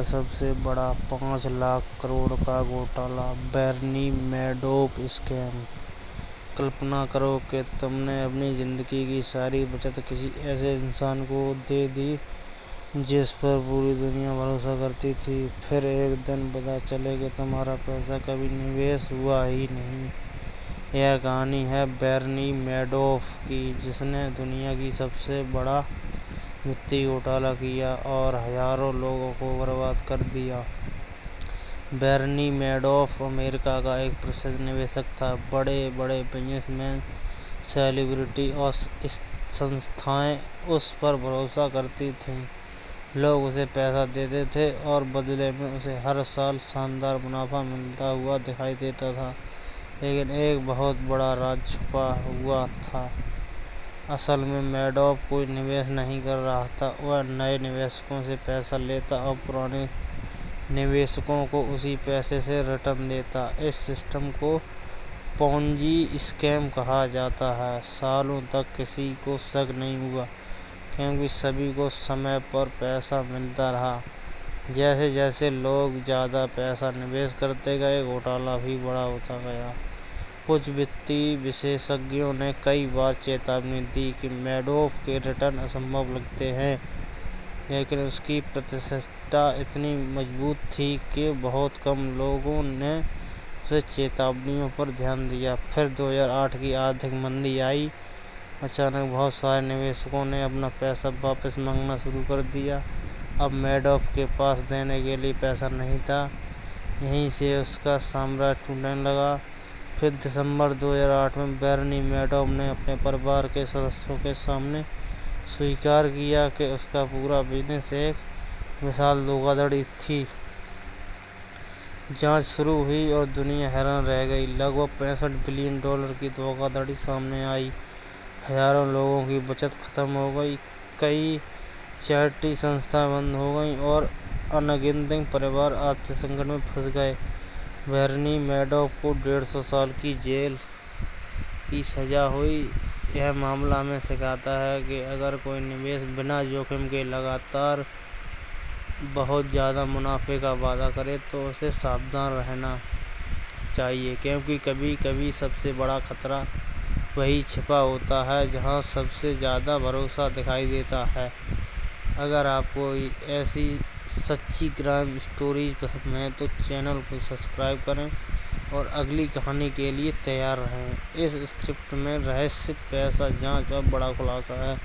सबसे बड़ा 5 लाख करोड़ का घोटाला, बेर्नी मैडोफ स्कैम। कल्पना करो कि तुमने अपनी जिंदगी की सारी बचत किसी ऐसे इंसान को दे दी जिस पर पूरी दुनिया भरोसा करती थी। फिर एक दिन पता चले कि तुम्हारा पैसा कभी निवेश हुआ ही नहीं। यह कहानी है बेर्नी मैडोफ की, जिसने दुनिया की सबसे बड़ा वित्तीय घोटाला किया और हजारों लोगों को बर्बाद कर दिया। बेर्नी मैडोफ अमेरिका का एक प्रसिद्ध निवेशक था। बड़े बड़े बिजनेसमैन, सेलिब्रिटी और संस्थाएं उस पर भरोसा करती थीं। लोग उसे पैसा देते थे और बदले में उसे हर साल शानदार मुनाफा मिलता हुआ दिखाई देता था। लेकिन एक बहुत बड़ा राज छुपा हुआ था। असल में मैडोफ कोई निवेश नहीं कर रहा था। वह नए निवेशकों से पैसा लेता और पुराने निवेशकों को उसी पैसे से रिटर्न देता। इस सिस्टम को पोंजी स्कैम कहा जाता है। सालों तक किसी को शक नहीं हुआ, क्योंकि सभी को समय पर पैसा मिलता रहा। जैसे जैसे लोग ज़्यादा पैसा निवेश करते गए, घोटाला भी बड़ा होता गया। कुछ वित्तीय विशेषज्ञों ने कई बार चेतावनी दी कि मैडोफ के रिटर्न असंभव लगते हैं, लेकिन उसकी प्रतिष्ठा इतनी मजबूत थी कि बहुत कम लोगों ने उसे चेतावनियों पर ध्यान दिया। फिर 2008 की आर्थिक मंदी आई। अचानक बहुत सारे निवेशकों ने अपना पैसा वापस मांगना शुरू कर दिया। अब मैडोफ के पास देने के लिए पैसा नहीं था। यहीं से उसका साम्राज्य टूटने लगा। फिर दिसंबर 2008 में बेर्नी मैडोफ ने अपने परिवार के सदस्यों के सामने स्वीकार किया कि उसका पूरा बिजनेस एक विशाल धोखाधड़ी थी। जांच शुरू हुई और दुनिया हैरान रह गई। लगभग $65 बिलियन की धोखाधड़ी सामने आई। हजारों लोगों की बचत खत्म हो गई, कई चैरिटी संस्थाएं बंद हो गईं और अनगिनत परिवार आर्थिक संकट में फंस गए। बेर्नी मैडोफ को 150 साल की जेल की सजा हुई। यह मामला हमें सिखाता है कि अगर कोई निवेश बिना जोखिम के लगातार बहुत ज़्यादा मुनाफे का वादा करे तो उसे सावधान रहना चाहिए, क्योंकि कभी कभी सबसे बड़ा खतरा वही छिपा होता है जहां सबसे ज़्यादा भरोसा दिखाई देता है। अगर आपको ऐसी सच्ची क्राइम स्टोरीज पसंद हैं तो चैनल को सब्सक्राइब करें और अगली कहानी के लिए तैयार रहें। इस स्क्रिप्ट में रहस्य, पैसा जांच और बड़ा खुलासा है।